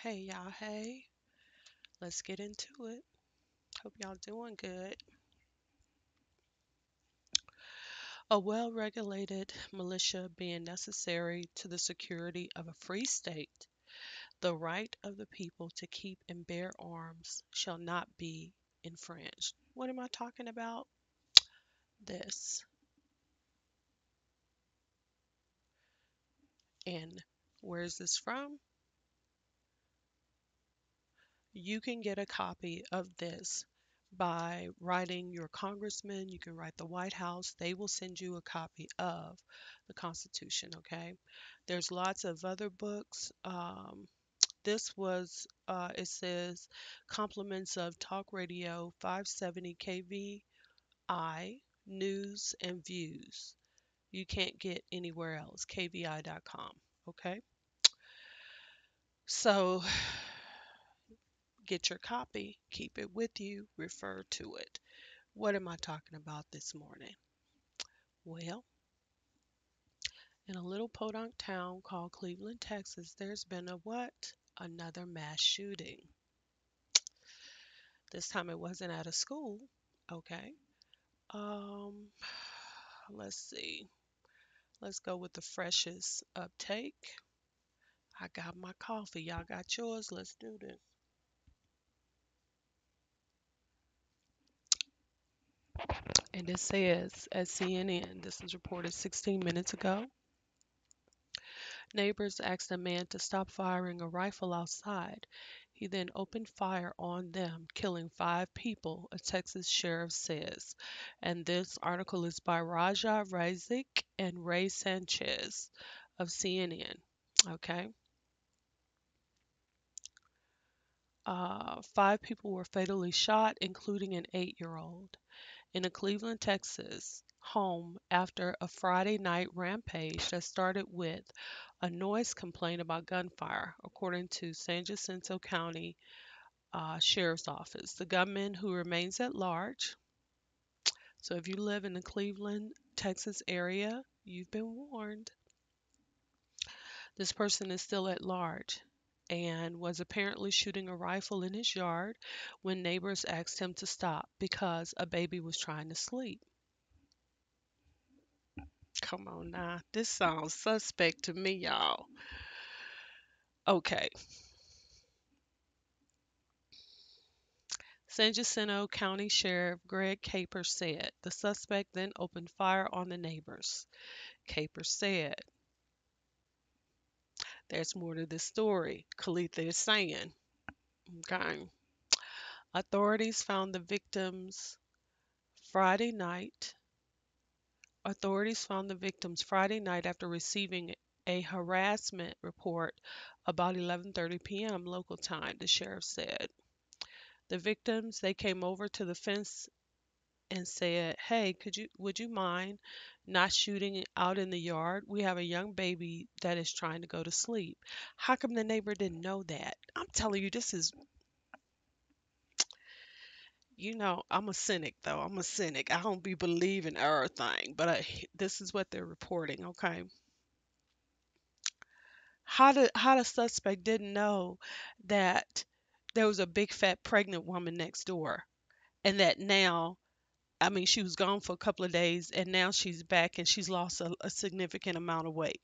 Hey y'all, hey, let's get into it. Hope y'all doing good. A well regulated militia being necessary to the security of a free state, the right of the people to keep and bear arms shall not be infringed. What am I talking about? This. And where is this from? You can get a copy of this by writing your congressman. You can write the White House. They will send you a copy of the Constitution, okay? There's lots of other books. This was, it says, Compliments of Talk Radio 570 KVI News and Views. You can't get anywhere else, kvi.com, okay? So get your copy, keep it with you, refer to it. What am I talking about this morning? Well, in a little podunk town called Cleveland, Texas, there's been a what? Another mass shooting. This time it wasn't at a school. Okay. Um, let's see. Let's go with the freshest uptake. I got my coffee. Y'all got yours. Let's do this. And it says at CNN, this was reported 16 minutes ago. Neighbors asked a man to stop firing a rifle outside. He then opened fire on them, killing 5 people, a Texas sheriff says. And this article is by Raja Razik and Ray Sanchez of CNN. Okay. 5 people were fatally shot, including an 8-year-old, in a Cleveland, Texas home after a Friday night rampage that started with a noise complaint about gunfire, according to San Jacinto County Sheriff's Office. The gunman, who remains at large, so if you live in the Cleveland, Texas area, you've been warned. This person is still at large and was apparently shooting a rifle in his yard when neighbors asked him to stop because a baby was trying to sleep. Come on now. This sounds suspect to me, y'all. Okay. San Jacinto County Sheriff Greg Capers said the suspect then opened fire on the neighbors. Capers said, there's more to this story, Coletha is saying. Okay. Authorities found the victims Friday night. Authorities found the victims Friday night after receiving a harassment report about 11:30 p.m. local time, the sheriff said. The victims, they came over to the fence and said, "Hey, would you mind not shooting out in the yard? We have a young baby that is trying to go to sleep." How come the neighbor didn't know that? I'm telling you, this is, I'm a cynic though. I'm a cynic. I don't be believing everything, but this is what they're reporting, okay? How the suspect didn't know that there was a big fat pregnant woman next door, and that now, I mean, she was gone for a couple of days and now she's back and she's lost a significant amount of weight.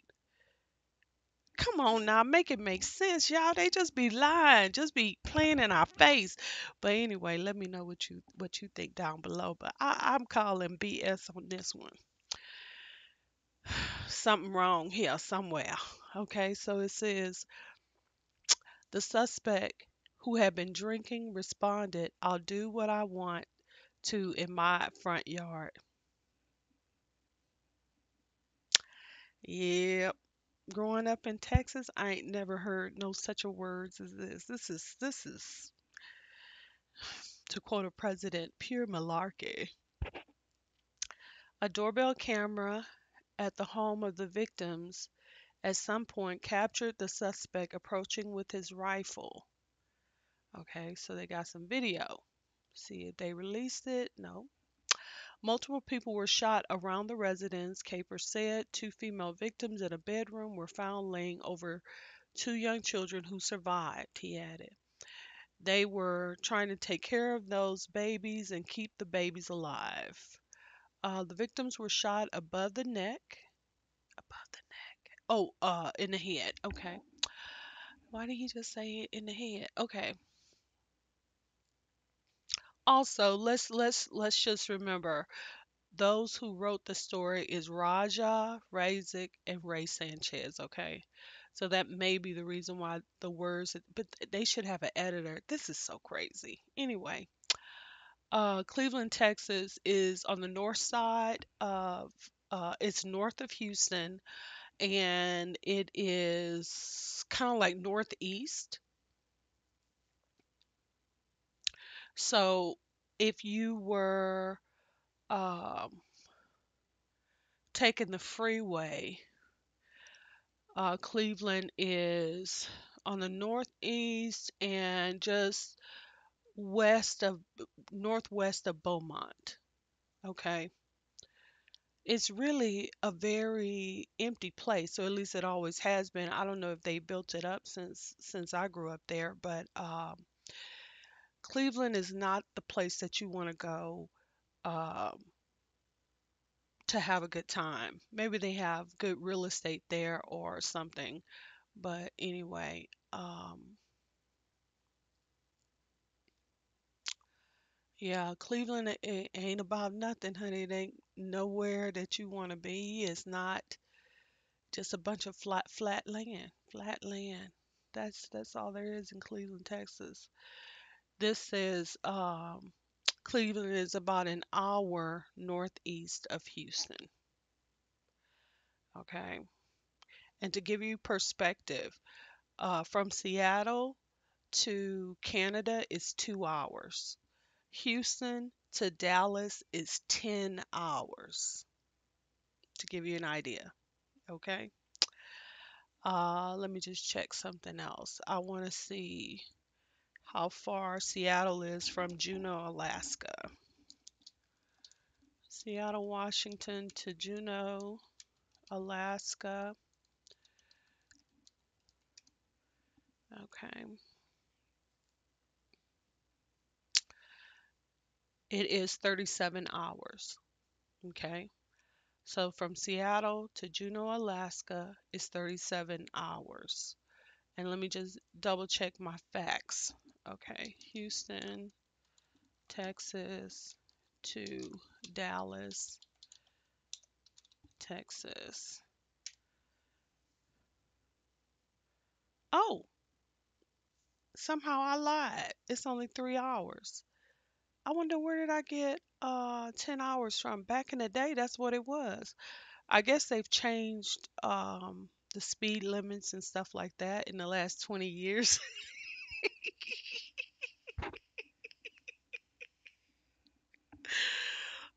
Come on now, make it make sense, y'all. They just be lying, just be playing in our face. But anyway, let me know what you think down below. But I'm calling BS on this one. Something wrong here somewhere. Okay, so it says the suspect who had been drinking responded, "I'll do what I want to in my front yard." Yep. Growing up in Texas, I ain't never heard no such a words as this. This is to quote a president, pure malarkey. A doorbell camera at the home of the victims at some point captured the suspect approaching with his rifle. Okay, so they got some video. See if they released it. No. Multiple people were shot around the residence, Capers said. 2 female victims in a bedroom were found laying over two young children who survived, he added. They were trying to take care of those babies and keep the babies alive. The victims were shot above the neck. Above the neck. Oh, in the head. Okay. Why did he just say it in the head? Okay. Also, let's just remember those who wrote the story is Raja, Razik, and Ray Sanchez, okay? So that may be the reason why the words, but they should have an editor. This is so crazy. Anyway, Cleveland, Texas is on the north side of, it's north of Houston, and it is kind of like northeast. So if you were um, taking the freeway, Cleveland is on the northeast and just west of northwest of Beaumont. Okay. It's really a very empty place, or at least it always has been. I don't know if they built it up since I grew up there, but Cleveland is not the place that you want to go um, to have a good time. Maybe they have good real estate there or something, but anyway, yeah, Cleveland it ain't about nothing, honey. It ain't nowhere that you want to be. It's not just a bunch of flat land, flat land. That's all there is in Cleveland, Texas. This says Cleveland is about an hour northeast of Houston. Okay, and to give you perspective, from Seattle to Canada is 2 hours. Houston to Dallas is 10 hours, to give you an idea. Okay. Let me just check something else. I want to see how far Seattle is from Juneau, Alaska. Seattle, Washington to Juneau, Alaska. Okay. It is 37 hours. Okay. So from Seattle to Juneau, Alaska is 37 hours. And let me just double check my facts. Okay. Houston, Texas to Dallas, Texas. Oh, somehow I lied. It's only 3 hours. I wonder where did I get 10 hours from? Back in the day, that's what it was. I guess they've changed the speed limits and stuff like that in the last 20 years.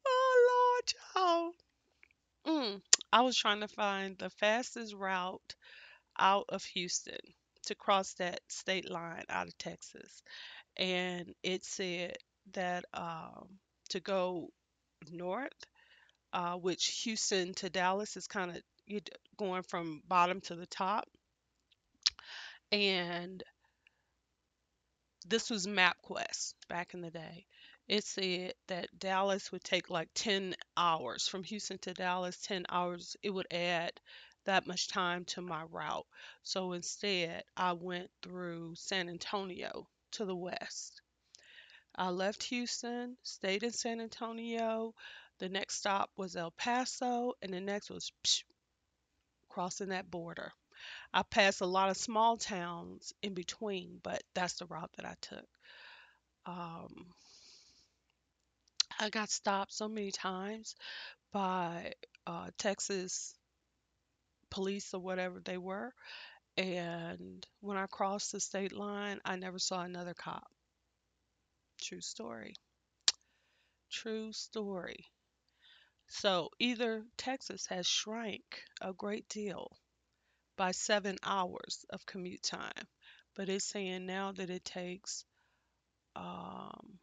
Oh Lord, y'all. I was trying to find the fastest route out of Houston to cross that state line out of Texas. And it said that to go north, which Houston to Dallas is kind of going from bottom to the top. And this was MapQuest back in the day. It said that Dallas would take like 10 hours from Houston to Dallas, 10 hours. It would add that much time to my route. So instead, I went through San Antonio to the west. I left Houston, stayed in San Antonio. The next stop was El Paso, and the next was crossing that border. I passed a lot of small towns in between, but that's the route that I took. Um, I got stopped so many times by Texas police or whatever they were. And when I crossed the state line, I never saw another cop. True story. True story. So either Texas has shrank a great deal by 7 hours of commute time, but it's saying now that it takes um,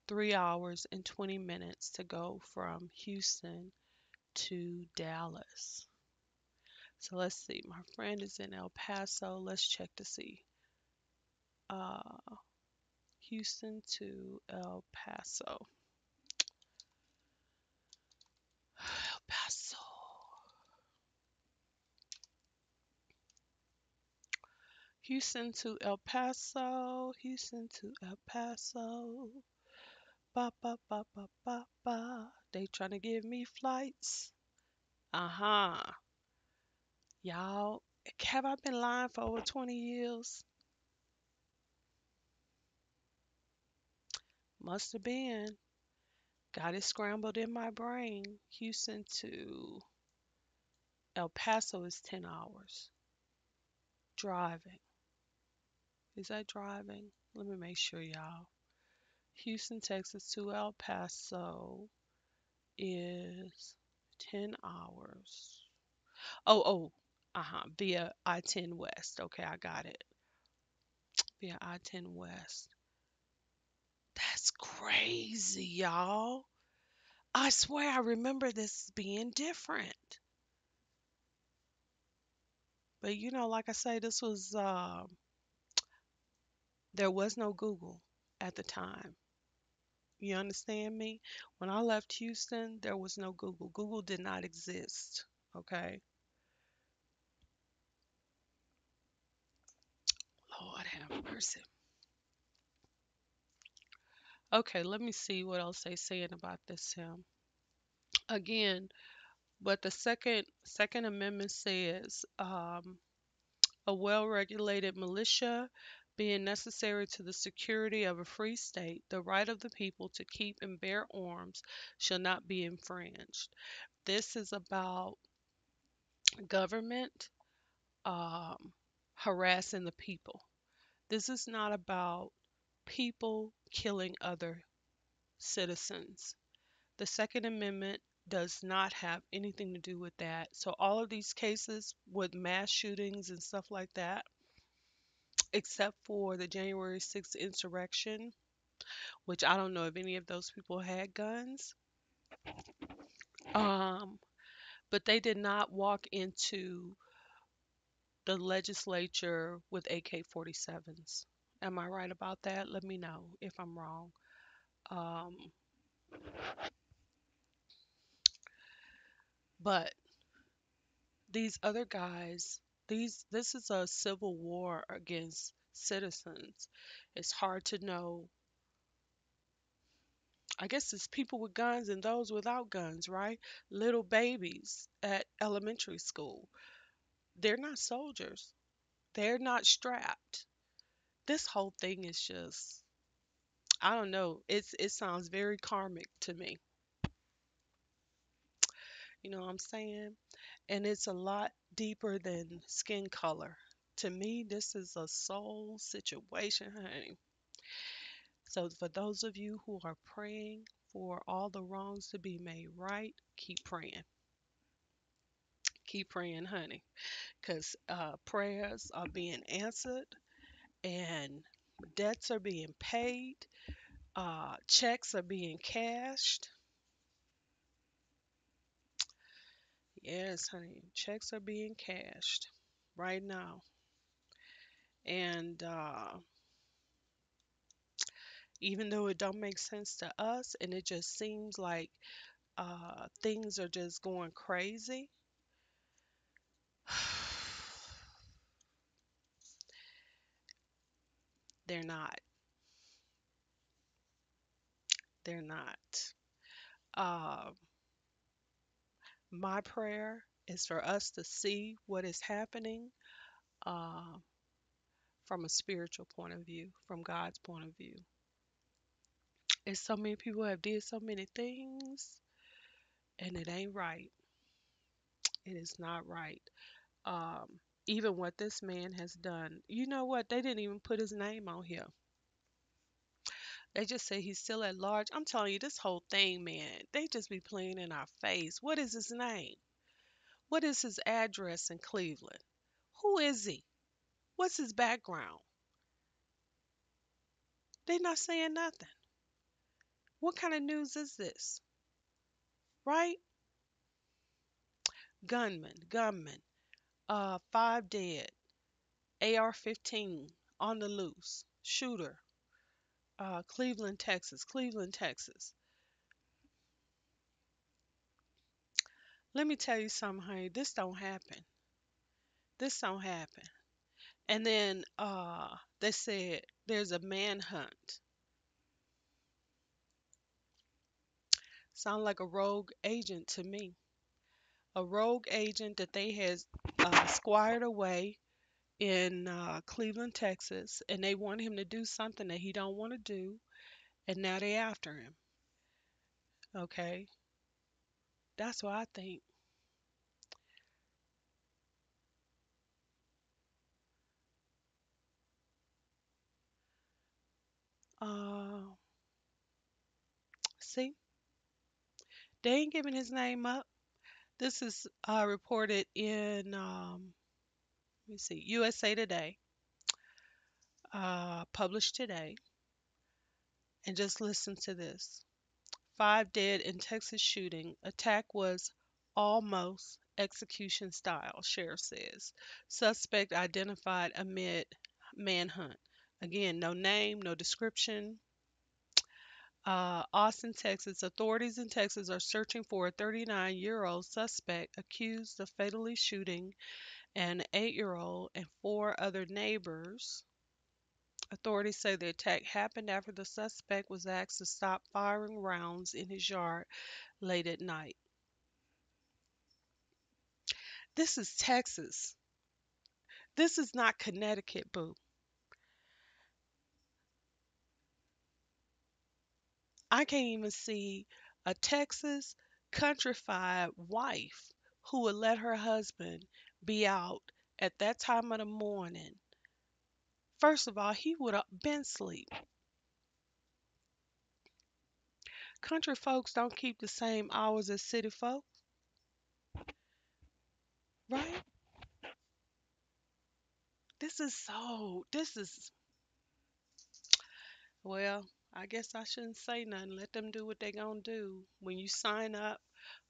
3 hours and 20 minutes to go from Houston to Dallas. So let's see. My friend is in El Paso. Let's check to see. Uh, Houston to El Paso. El Paso. Houston to El Paso. Houston to El Paso. Ba ba ba ba ba ba. They trying to give me flights. Uh-huh. Y'all, have I been lying for over 20 years? Must have been. Got it scrambled in my brain. Houston to El Paso is 10 hours. Driving. Is that driving? Let me make sure, y'all. Houston, Texas to El Paso is 10 hours. Oh. Via I-10 West. Okay, I got it. Via I-10 West. That's crazy, y'all. I swear I remember this being different. But like I say, this was there was no Google at the time. You understand me? When I left Houston, there was no Google. Google did not exist. Okay. Lord have mercy. Okay, let me see what else they saying about this him. Again, but the second amendment says a well-regulated militia being necessary to the security of a free state, the right of the people to keep and bear arms shall not be infringed. This is about government um, harassing the people. This is not about people killing other citizens. The Second Amendment does not have anything to do with that. So, all of these cases with mass shootings and stuff like that, except for the January 6th insurrection, which I don't know if any of those people had guns, um, but they did not walk into the legislature with AK-47s. Am I right about that? Let me know if I'm wrong. Um, but these other guys, this is a civil war against citizens. It's hard to know. I guess it's people with guns and those without guns, right? Little babies at elementary school. They're not soldiers. They're not strapped. This whole thing is just, I don't know. It sounds very karmic to me. You know what I'm saying? And it's a lot deeper than skin color. To me, this is a soul situation, honey. So, for those of you who are praying for all the wrongs to be made right, keep praying. Keep praying, honey, because prayers are being answered and debts are being paid, checks are being cashed. Yes, honey, checks are being cashed right now. And even though it don't make sense to us and it just seems like things are just going crazy, they're not. They're not. Uh, my prayer is for us to see what is happening uh, from a spiritual point of view, from God's point of view. And so many people have did so many things, and it ain't right. It is not right. Even what this man has done. You know what? They didn't even put his name on here. They just say he's still at large. I'm telling you, this whole thing, man, they just be playing in our face. What is his name? What is his address in Cleveland? Who is he? What's his background? They not saying nothing. What kind of news is this? Right? Gunman, gunman. Five dead. AR-15 on the loose. Shooter. Cleveland, Texas. Cleveland, Texas. Let me tell you something, honey. This don't happen. This don't happen. And then they said there's a manhunt. Sound like a rogue agent to me. A rogue agent that they has squired away in Cleveland, Texas, and they want him to do something that he don't want to do, and now they after him. Okay, that's what I think. Uh, see, they ain't giving his name up. This is reported in let me see, USA Today, published today, and just listen to this. Five dead in Texas shooting. Attack was almost execution style, sheriff says. Suspect identified amid manhunt. Again, no name, no description. Austin, Texas. Authorities in Texas are searching for a 39-year-old suspect accused of fatally shooting an 8-year-old and four other neighbors. Authorities say the attack happened after the suspect was asked to stop firing rounds in his yard late at night. This is Texas. This is not Connecticut, boo. I can't even see a Texas countrified wife who would let her husband be out at that time of the morning. First of all, he would have been asleep. Country folks don't keep the same hours as city folk, right? This is, well, I guess I shouldn't say nothing. Let them do what they gonna do. When you sign up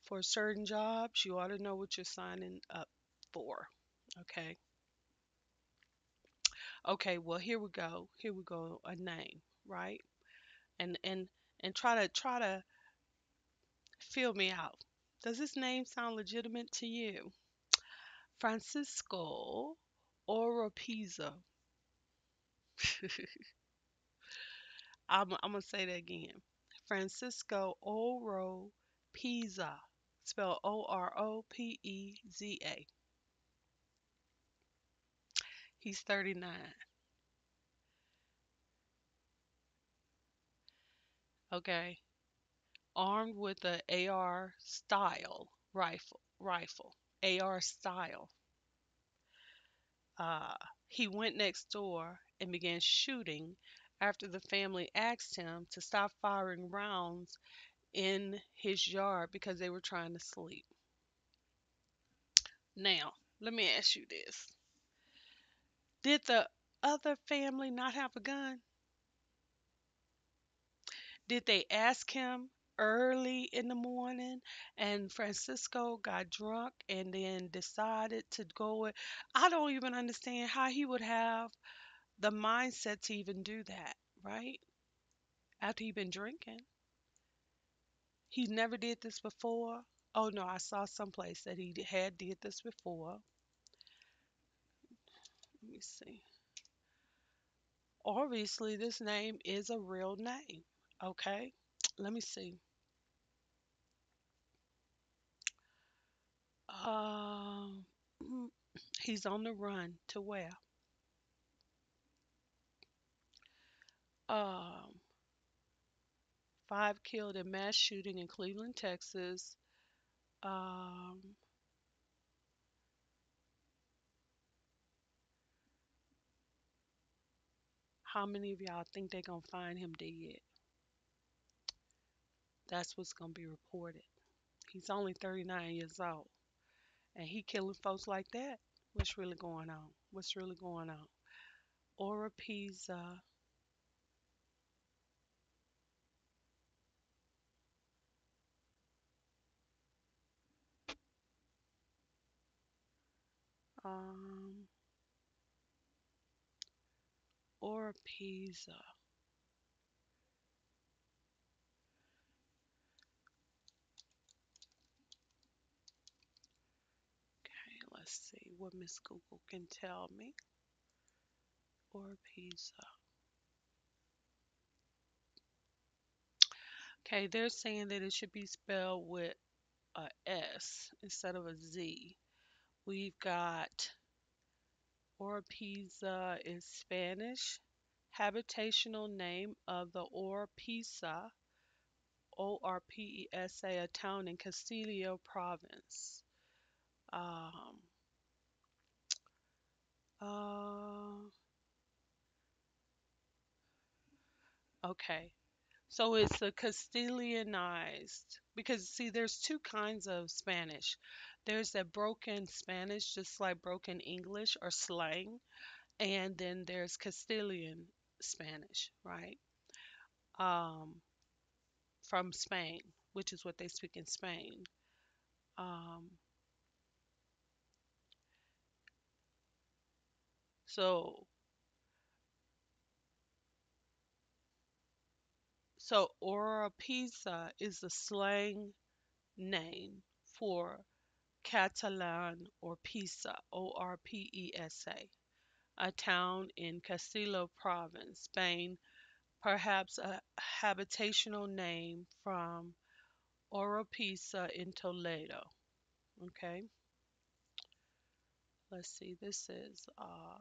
for certain jobs, you ought to know what you're signing up for. Okay. Okay, well here we go. Here we go. A name, right? And try to feel me out. Does this name sound legitimate to you? Francisco Oropeza. I'm gonna say that again. Francisco Oropeza. Spelled Oropeza. He's 39. Okay. Armed with a AR style rifle. AR style. Uh, he went next door and began shooting after the family asked him to stop firing rounds in his yard because they were trying to sleep. Now, let me ask you this. Did the other family not have a gun? Did they ask him early in the morning and Francisco got drunk and then decided to go? I don't even understand how he would have the mindset to even do that, right? After he'd been drinking. He never did this before. Oh no, I saw someplace that he had did this before. Let me see. Obviously, this name is a real name. Okay, let me see. Um, he's on the run to where? Um, five killed in mass shooting in Cleveland, Texas. Um, how many of y'all think they're gonna find him dead? That's what's gonna be reported. He's only 39 years old, and he killing folks like that. What's really going on? What's really going on? Oropesa, Um, or pizza. Okay, let's see what Miss Google can tell me. Or pizza. Okay, they're saying that it should be spelled with a S instead of a Z. We've got Oropesa is Spanish habitational name of the Oropesa, Orpesa, a town in Castilla province. Um, uh, okay, so it's a Castilianized because see, there's two kinds of Spanish. There's that broken Spanish, just like broken English or slang, and then there's Castilian Spanish, right? Um, from Spain, which is what they speak in Spain. Um, so so Oropesa is the slang name for Catalan or Pisa, a town in Castilla province, Spain, perhaps a habitational name from Oropesa in Toledo. Okay, let's see. This is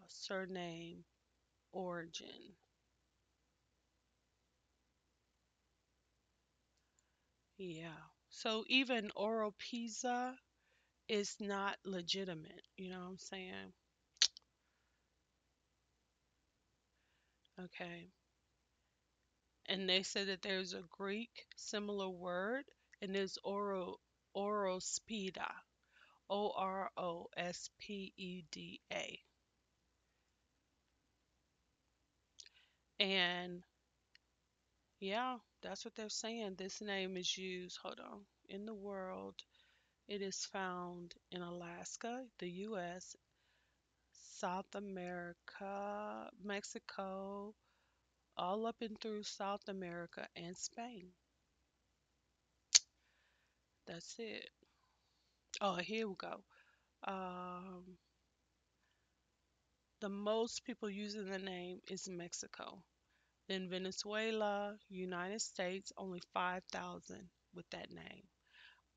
surname origin. Yeah. So even Oropesa is not legitimate. You know what I'm saying? Okay. And they said that there's a Greek similar word, and it's orospeda, Orospeda. And yeah, that's what they're saying. This name is used, hold on, in the world. It is found in Alaska, the US, South America, Mexico, all up and through South America and Spain. That's it. Oh, here we go. Um, the most people using the name is Mexico. Then Venezuela, United States, only 5,000 with that name.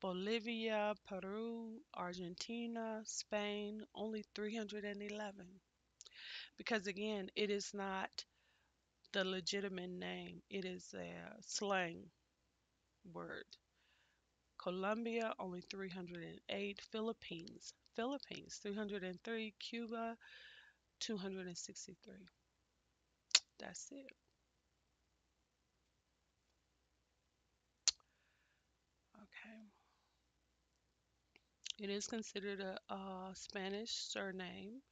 Bolivia, Peru, Argentina, Spain, only 311. Because again, it is not the legitimate name, it is a slang word. Colombia, only 308. Philippines, 303. Cuba, 263. That's it. Okay. It is considered a Spanish surname.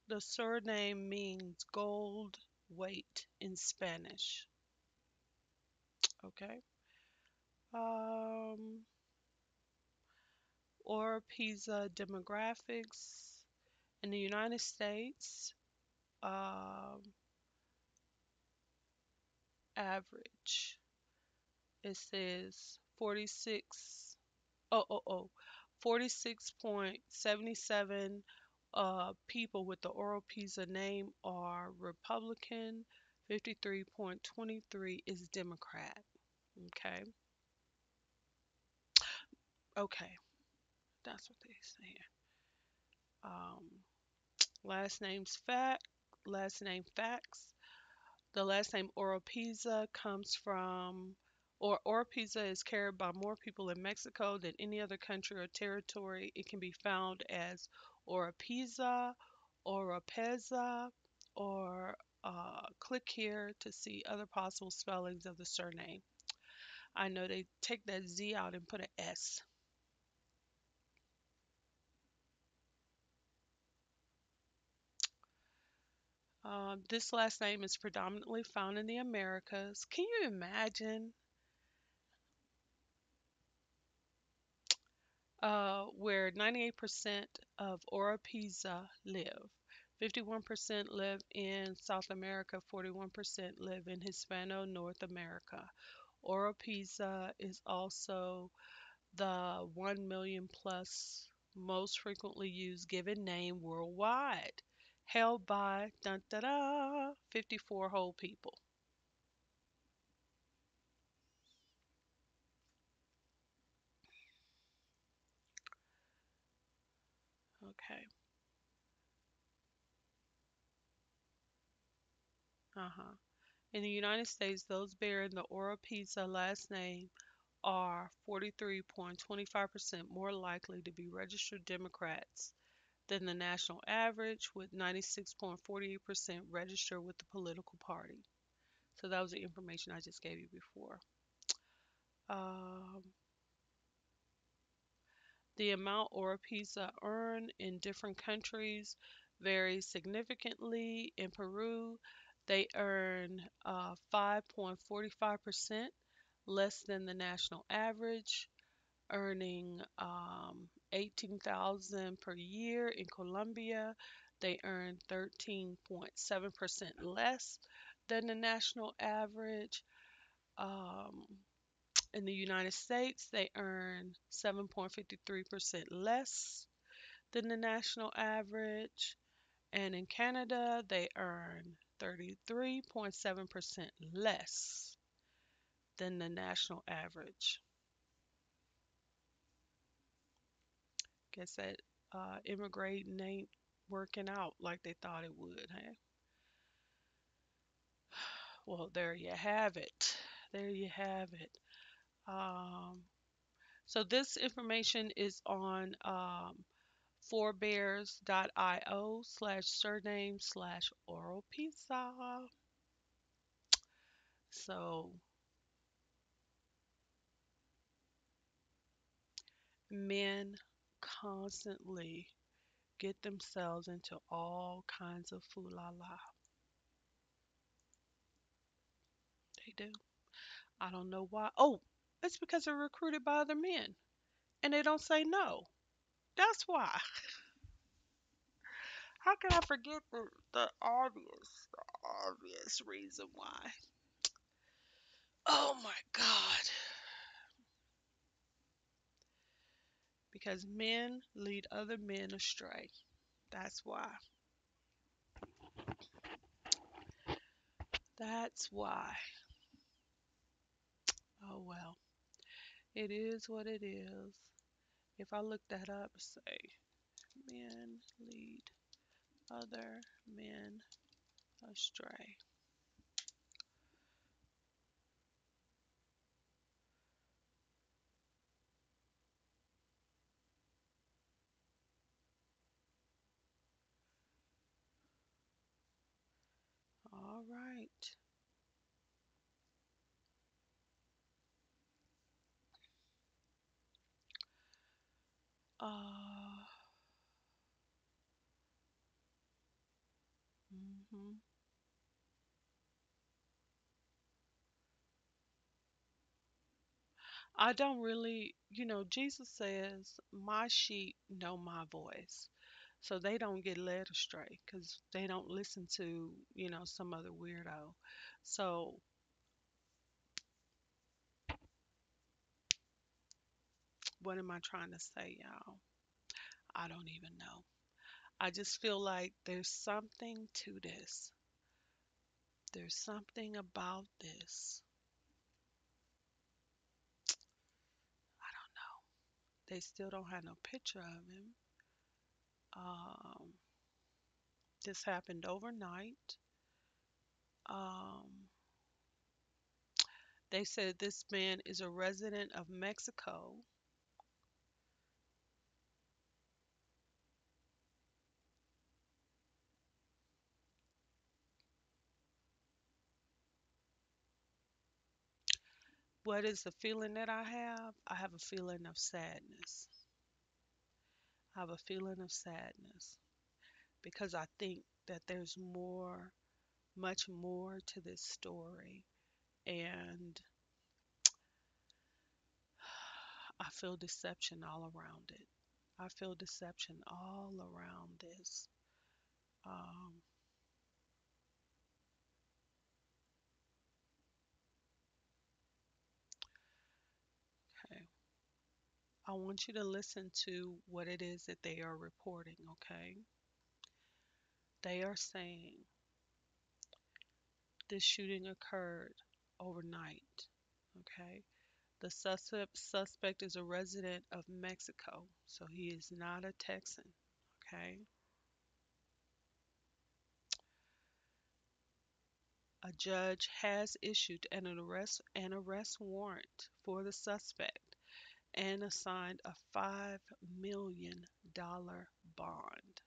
The surname means gold weight in Spanish. Okay. Um, or PISA demographics in the United States. Um, average. It says 46. Oh, oh, oh. 46.77 people with the oral PISA name are Republican. 53.23 is Democrat. Okay. Okay. That's what they say. Um, last name's fact. Last name facts. The last name Oropesa comes from, or Oropesa is carried by more people in Mexico than any other country or territory. It can be found as Oropesa, Oropeza, or click here to see other possible spellings of the surname. I know they take that Z out and put an S. This last name is predominantly found in the Americas. Can you imagine? where 98% of Oropesa live. 51% live in South America, 41% live in Hispano North America. Oropesa is also the 1 million plus most frequently used given name worldwide, held by dun, da, da, 54 whole people. Okay. Uh-huh. In the United States, those bearing the Oropesa last name are 43.25% more likely to be registered Democrats than the national average, with 96.48% registered with the political party. So that was the information I just gave you before. Um, the amount Oropesa earn in different countries varies significantly. In Peru, they earn 5.45% less than the national average, earning 18,000 per year. In Colombia, they earn 13.7% less than the national average. Um, in the United States, they earn 7.53% less than the national average. And in Canada, they earn 33.7% less than the national average. Guess that immigrating ain't working out like they thought it would, huh? Well, there you have it. There you have it. Um, so this information is on forebears.io/surname/oral pizza. So men constantly get themselves into all kinds of foolala. They do. I don't know why. Oh, it's because they're recruited by other men and they don't say no. That's why. How can I forget the obvious reason why? Oh my God. Because men lead other men astray. That's why. That's why. Oh well. It is what it is. If I look that up, say men lead other men astray. All right. Uh, mhm. I don't really, Jesus says, my sheep know my voice. So they don't get led astray because they don't listen to, some other weirdo. So what am I trying to say, y'all? I don't even know. I just feel like there's something to this. There's something about this. I don't know. They still don't have no picture of him. Um, this happened overnight. Um, they said this man is a resident of Mexico. What is the feeling that I have? I have a feeling of sadness. I have a feeling of sadness because I think that there's more, much more to this story. And I feel deception all around it. I feel deception all around this. Um, okay. I want you to listen to what it is that they are reporting, okay? They are saying this shooting occurred overnight, okay? The suspect is a resident of Mexico, so he is not a Texan, okay? A judge has issued an arrest warrant for the suspect and assigned a $5 million bond.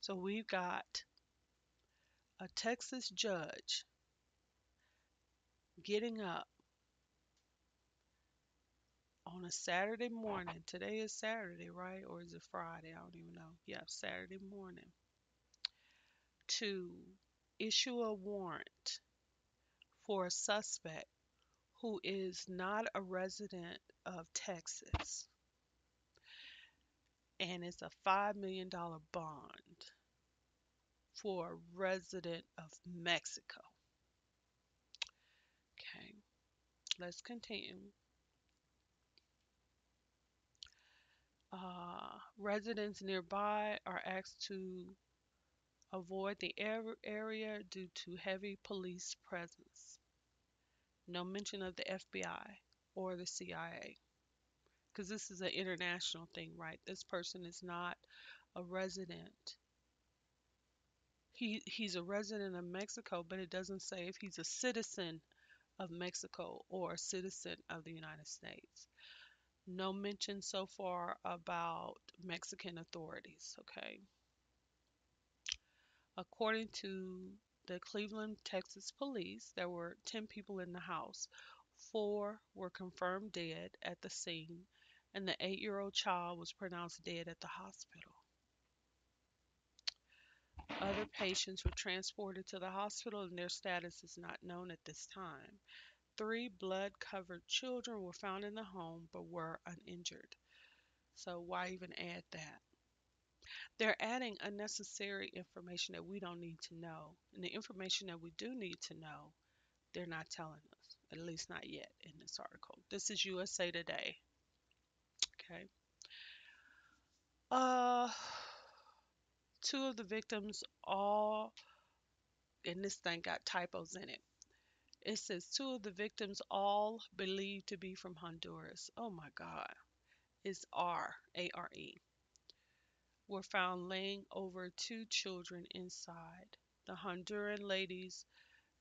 So we've got a Texas judge getting up on a Saturday morning. Today is Saturday, right? Or is it Friday? I don't even know. Yeah, Saturday morning to issue a warrant for a suspect who is not a resident of Texas, and it's a $5 million bond for a resident of Mexico. Okay, let's continue. Residents nearby are asked to avoid the area due to heavy police presence. No mention of the FBI or the CIA, because this is an international thing, right? This person is not a resident. He's a resident of Mexico, but it doesn't say if he's a citizen of Mexico or a citizen of the United States. No mention so far about Mexican authorities, okay? According to the Cleveland, Texas police, there were 10 people in the house. Four were confirmed dead at the scene, and the 8-year-old child was pronounced dead at the hospital. Other patients were transported to the hospital, and their status is not known at this time. Three blood-covered children were found in the home but were uninjured. So why even add that? They're adding unnecessary information that we don't need to know. And the information that we do need to know, they're not telling us, at least not yet in this article. This is USA Today. Okay. Uh, two of the victims all, and this thing got typos in it. It says two of the victims all believed to be from Honduras. Oh my God. It's R-A-R-E. Were found laying over two children inside. The Honduran ladies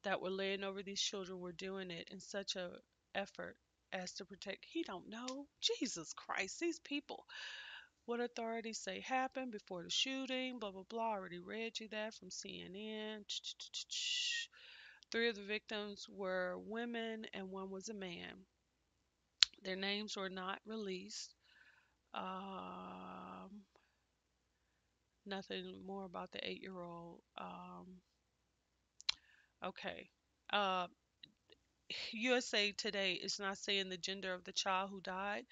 that were laying over these children were doing it in such a effort as to protect. He don't know. Jesus Christ, these people. What authorities say happened before the shooting, blah blah blah. I already read you that from CNN. Three of the victims were women and one was a man. Their names were not released. Um, Nothing more about the 8-year-old. Okay. Uh, USA Today is not saying the gender of the child who died,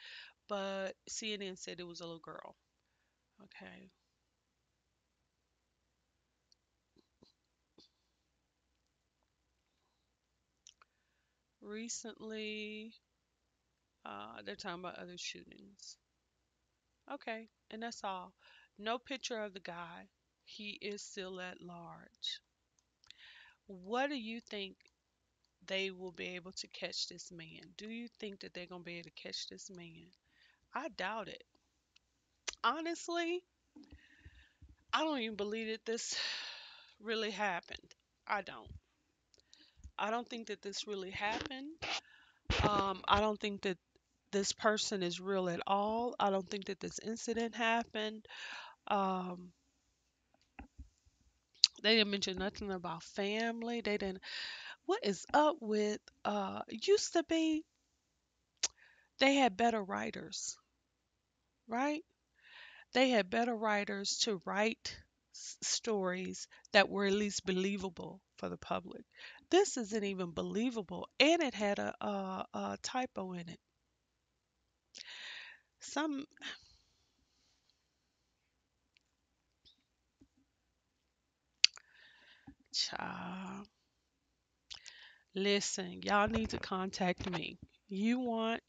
but CNN said it was a little girl. Okay. Recently, they're talking about other shootings. Okay, and that's all. No picture of the guy. He is still at large. What do you think they will be able to catch this man? Do you think that they're going to be able to catch this man? I doubt it. Honestly, I don't even believe that this really happened. I don't. I don't think that this really happened. I don't think that this person is real at all. I don't think that this incident happened. Um, they didn't mention nothing about family. They didn't. What is up with? Used to be they had better writers, right? They had better writers to write stories that were at least believable for the public. This isn't even believable, and it had a typo in it. some child. Listen, y'all need to contact me. You want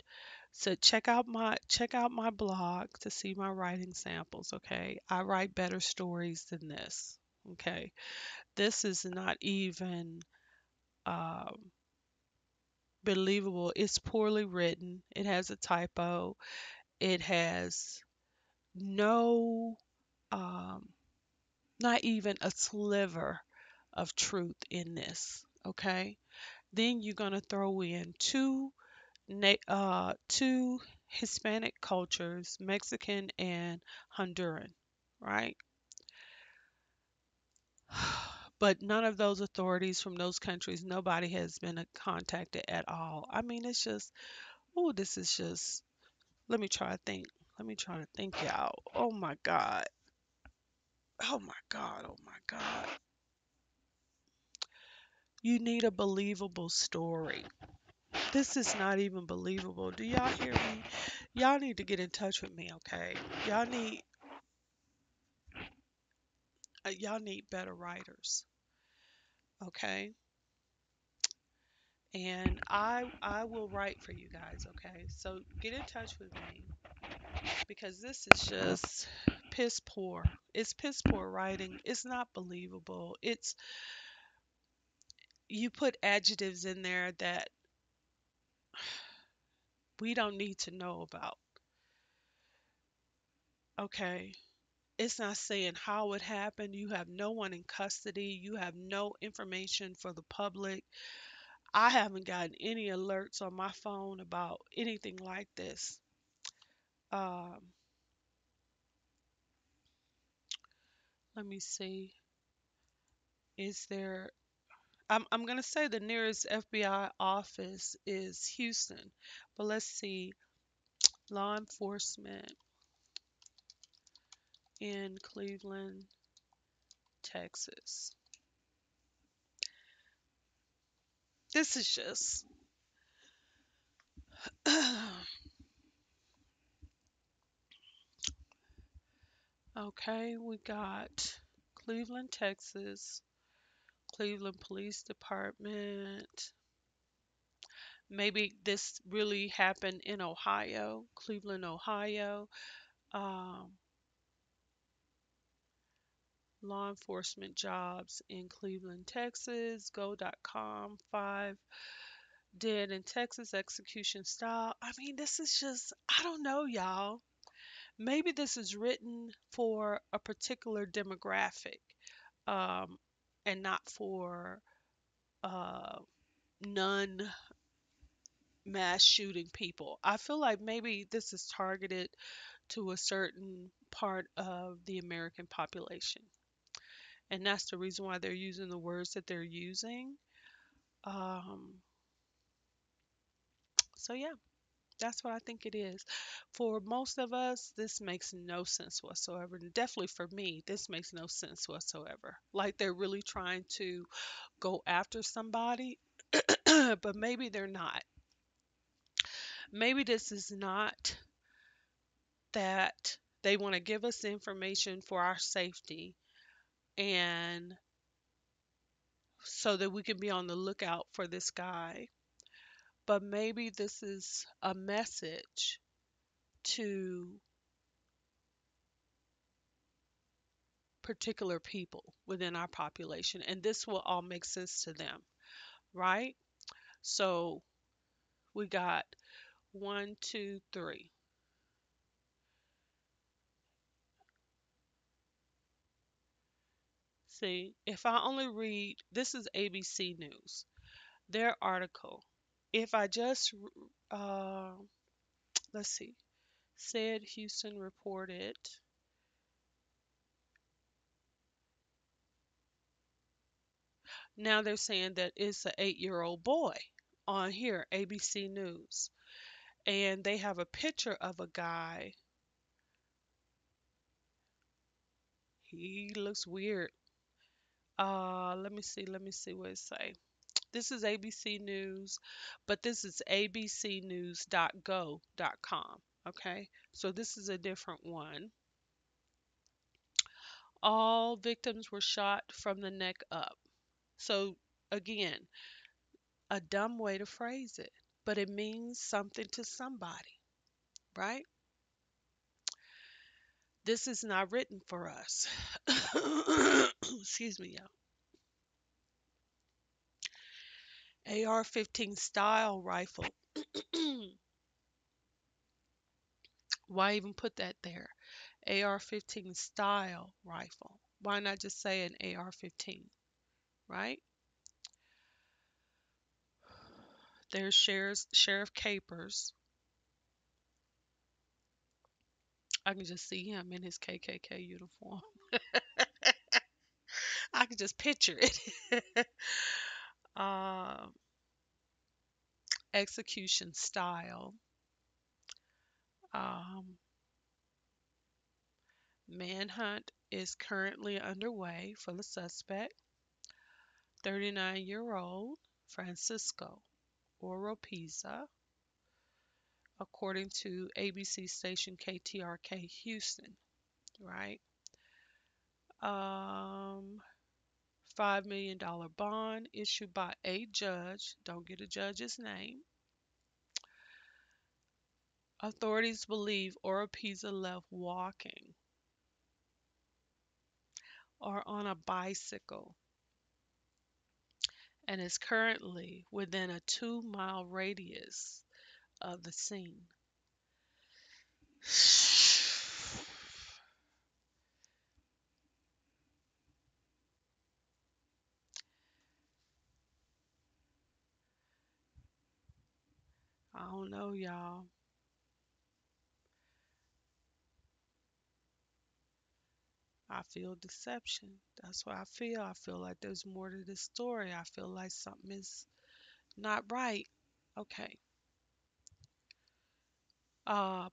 to check out my blog to see my writing samples, okay? I write better stories than this. Okay. This is not even um believable. It's poorly written. It has a typo. It has no um not even a sliver of truth in this, okay? Then you're going to throw in two Hispanic cultures, Mexican and Honduran, right? But none of those authorities from those countries, nobody has been contacted at all. I mean, it's just, oh, this is just, let me try to think. Let me try to think, y'all. Oh my God. Oh my God. Oh my God. You need a believable story. This is not even believable. Do y'all hear me? Y'all need to get in touch with me, okay? Y'all need y'all need better writers, okay? And I will write for you guys, okay? So get in touch with me because this is just piss poor. It's piss poor writing. It's not believable. It's you put adjectives in there that we don't need to know about, okay? It's not saying how it happened. You have no one in custody. You have no information for the public. I haven't gotten any alerts on my phone about anything like this. Um, Let me see. Is there? I'm gonna say the nearest FBI office is Houston, but let's see. Law enforcement in Cleveland, Texas. This is just okay. We got Cleveland, Texas, Cleveland Police Department. Maybe this really happened in Ohio, Cleveland, Ohio. Um, Law enforcement jobs in Cleveland, Texas. Go.com. Five dead in Texas execution style. I mean, this is just, I don't know, y'all. Maybe this is written for a particular demographic um, and not for uh, non mass shooting people. I feel like maybe this is targeted to a certain part of the American population. And that's the reason why they're using the words that they're using. Um, so, yeah, that's what I think it is. For most of us, this makes no sense whatsoever. And definitely for me, this makes no sense whatsoever. Like they're really trying to go after somebody, but maybe they're not. Maybe this is not that they want to give us information for our safety and so that we can be on the lookout for this guy. But maybe this is a message to particular people within our population, and this will all make sense to them, right? So we got one, two, three. See, if I only read, this is ABC News, their article. If I just, uh, let's see, said Houston reported. Now they're saying that it's an 8-year-old boy on here, ABC News. And they have a picture of a guy. He looks weird. Let me see what it say. This is ABC News, but this is abcnews.go.com. Okay, so this is a different one. All victims were shot from the neck up. So, again, a dumb way to phrase it, but it means something to somebody, right? This is not written for us. Excuse me, y'all. AR-15 style rifle. Why even put that there? AR-15 style rifle. Why not just say an AR-15, right? There's Sheriff Capers. I can just see him in his KKK uniform. I can just picture it. um, Execution style. Um, Manhunt is currently underway for the suspect, 39-year-old Francisco Oropeza, according to ABC station KTRK Houston, right? Um, $5 million bond issued by a judge. Don't get a judge's name. Authorities believe Oropeza left walking or on a bicycle and is currently within a 2-mile radius of the scene. I don't know, y'all. I feel deception. That's what I feel. I feel like there's more to this story. I feel like something is not right. Okay.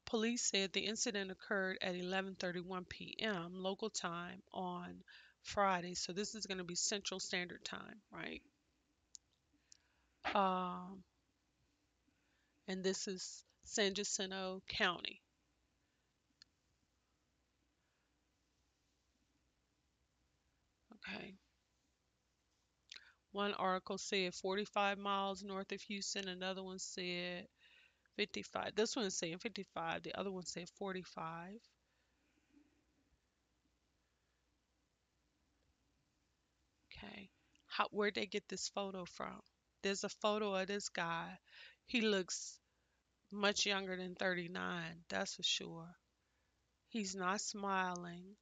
Police said the incident occurred at 11:31 p.m. local time on Friday. So this is going to be Central Standard Time, right? Um, and this is San Jacinto County. Okay. One article said 45 miles north of Houston. Another one said 55. This one is saying 55. The other one said 45. Okay. Where'd they get this photo from? There's a photo of this guy. He looks much younger than 39, that's for sure. He's not smiling.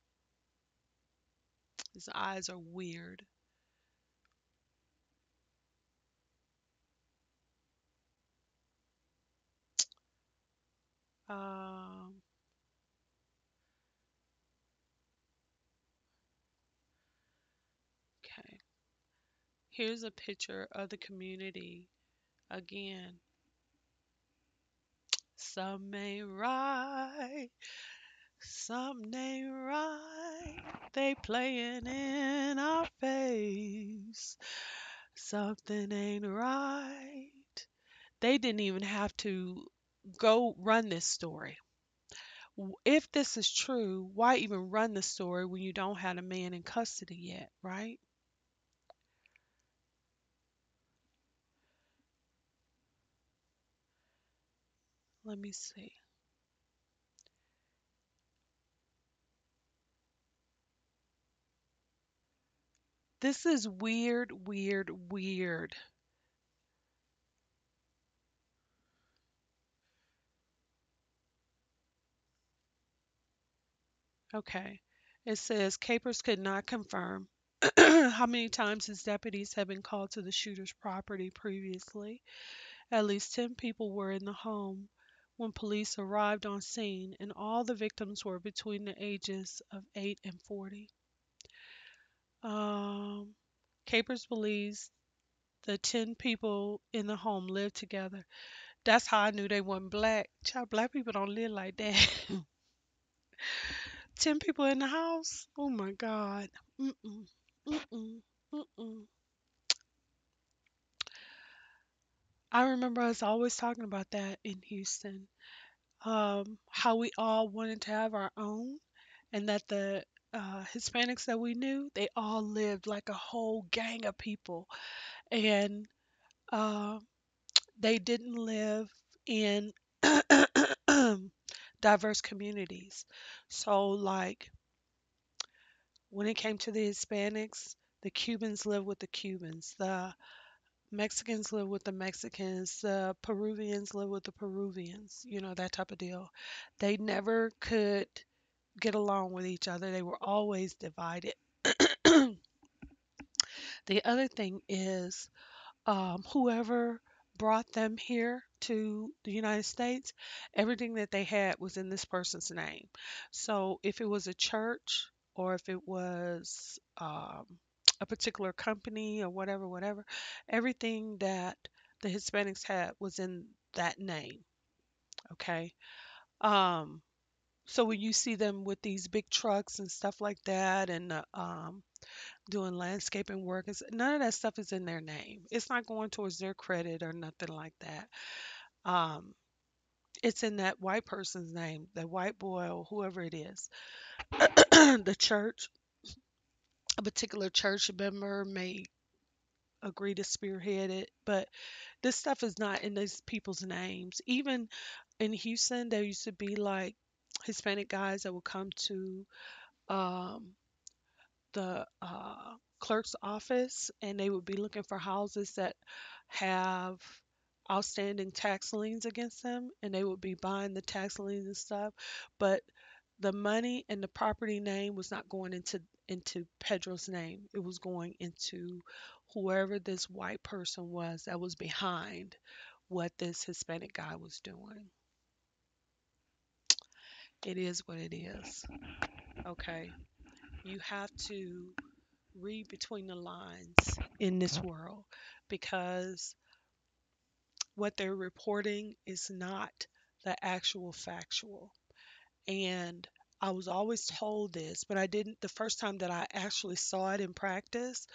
His eyes are weird. Um, okay. Here's a picture of the community. Again, some ain't right, some ain't right. They playing in our face. Something ain't right. They didn't even have to go run this story. If this is true, why even run the story when you don't have a man in custody yet, right? Let me see. This is weird, weird, weird. Okay. It says Capers could not confirm how many times his deputies have been called to the shooter's property previously. At least 10 people were in the home when police arrived on scene, and all the victims were between the ages of 8 and 40. Um, Capers believes the 10 people in the home lived together. That's how I knew they weren't black. Child, black people don't live like that. 10 people in the house? Oh my God. Mm-mm. Mm-mm. Mm-mm. I remember us always talking about that in Houston. how we all wanted to have our own, and that the Hispanics that we knew, they all lived like a whole gang of people, and uh, they didn't live in diverse communities. So, like when it came to the Hispanics, the Cubans lived with the Cubans, the Mexicans live with the Mexicans, the Peruvians live with the Peruvians, that type of deal. They never could get along with each other. They were always divided. The other thing is, whoever brought them here to the United States, everything that they had was in this person's name. So if it was a church or if it was a particular company or whatever, whatever, everything that the Hispanics had was in that name. Okay. Um, so when you see them with these big trucks and stuff like that, and doing landscaping work, none of that stuff is in their name. It's not going towards their credit or nothing like that. Um, it's in that white person's name, the white boy or whoever it is. The church, a particular church member may agree to spearhead it, but this stuff is not in these people's names. Even in Houston, there used to be like Hispanic guys that would come to um, the clerk's office, and they would be looking for houses that have outstanding tax liens against them, and they would be buying the tax liens and stuff, but the money and the property name was not going into Pedro's name. It was going into whoever this white person was that was behind what this Hispanic guy was doing. It is what it is. Okay. You have to read between the lines in this world, because what they're reporting is not the actual factual. And I was always told this, but I didn't. The first time that I actually saw it in practice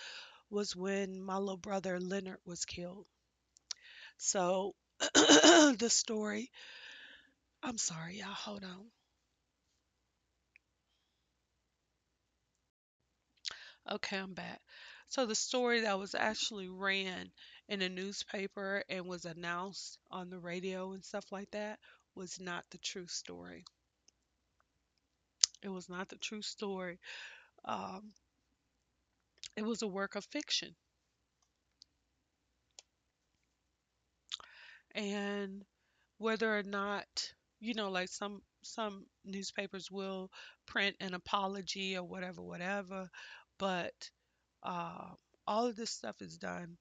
was when my little brother Leonard was killed. So the story, I'm sorry, y'all, hold on. Okay, I'm back. So the story that was actually ran in a newspaper and was announced on the radio and stuff like that was not the true story. It was not the true story. Um, it was a work of fiction. And whether or not, like some newspapers will print an apology or whatever, whatever, but uh, all of this stuff is done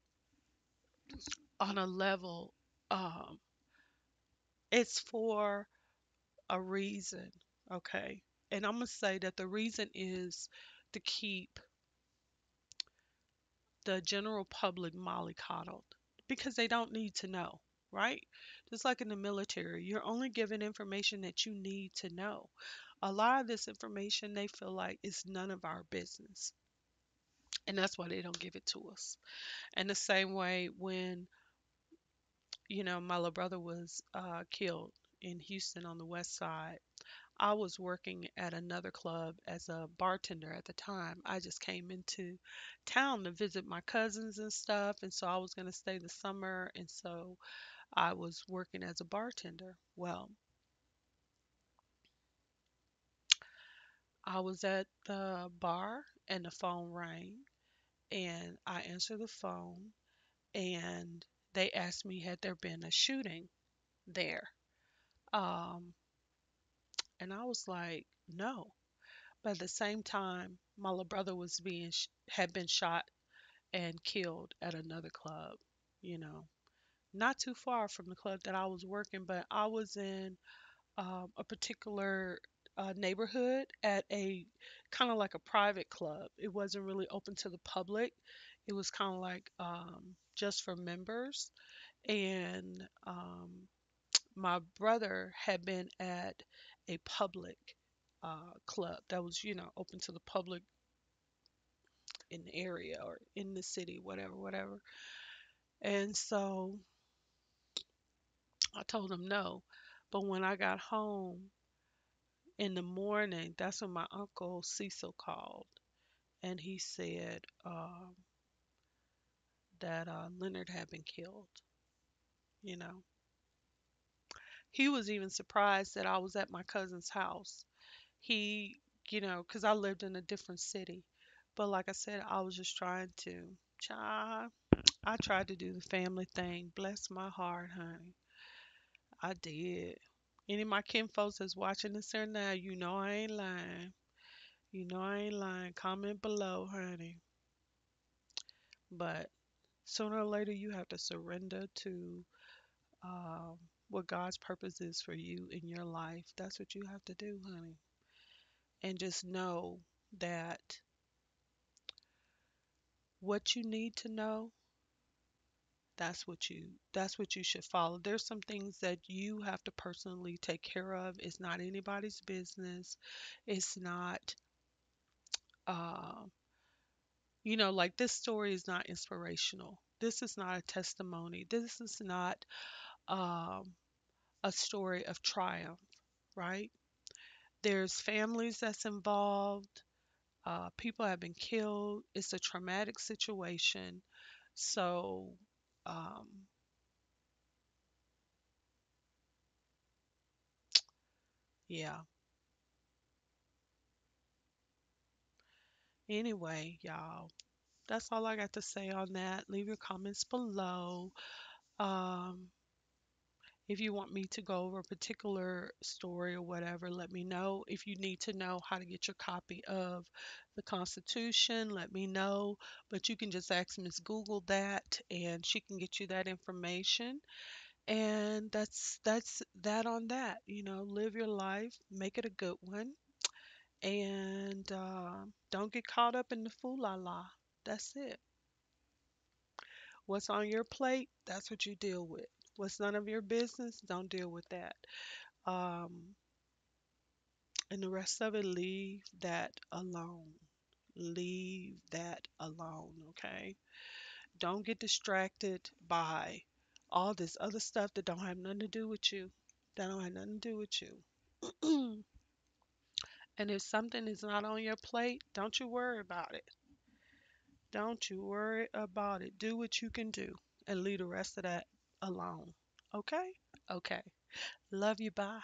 on a level. Um, it's for a reason, okay? And I'm gonna say that the reason is to keep the general public mollycoddled, because they don't need to know, right? Just like in the military, you're only given information that you need to know. A lot of this information they feel like is none of our business, and that's why they don't give it to us. And the same way when, my little brother was killed in Houston on the west side. I was working at another club as a bartender at the time. I just came into town to visit my cousins and stuff, and so I was going to stay the summer, and so I was working as a bartender. Well, I was at the bar and the phone rang, and I answered the phone, and they asked me had there been a shooting there. Um, and I was like, no. But at the same time, my little brother was had been shot and killed at another club, you know, not too far from the club that I was working, but I was in a particular neighborhood at a kind of like a private club. It wasn't really open to the public. It was kind of like just for members. And my brother had been at a public club that was, open to the public in the area or in the city, whatever, whatever. And so I told him no. But when I got home in the morning, that's when my uncle Cecil called, and he said that Leonard had been killed. You know, he was even surprised that I was at my cousin's house. He, because I lived in a different city. But like I said, I was just trying to, child, I tried to do the family thing. Bless my heart, honey. I did. Any of my kinfolks that's watching this here now, you know I ain't lying. You know I ain't lying. Comment below, honey. But sooner or later, you have to surrender to um, what God's purpose is for you in your life. That's what you have to do, honey. And just know that what you need to know, that's what you should follow. There's some things that you have to personally take care of. It's not anybody's business. It's not uh, like this story is not inspirational. This is not a testimony. This is not um, a story of triumph, right? There's families that's involved. People have been killed. It's a traumatic situation. So, um, yeah. Anyway, y'all, that's all I got to say on that. Leave your comments below. Um, if you want me to go over a particular story or whatever, let me know. If you need to know how to get your copy of the Constitution, let me know. But you can just ask Miss Google that, and she can get you that information. And that's that on that. Live your life, make it a good one, and don't get caught up in the fool la la. That's it. What's on your plate, that's what you deal with. What's none of your business, don't deal with that. Um, and the rest of it, leave that alone. Leave that alone, okay? Don't get distracted by all this other stuff that don't have nothing to do with you. That don't have nothing to do with you. And if something is not on your plate, don't you worry about it. Don't you worry about it. Do what you can do and leave the rest of that alone. Okay? Okay. Love you. Bye.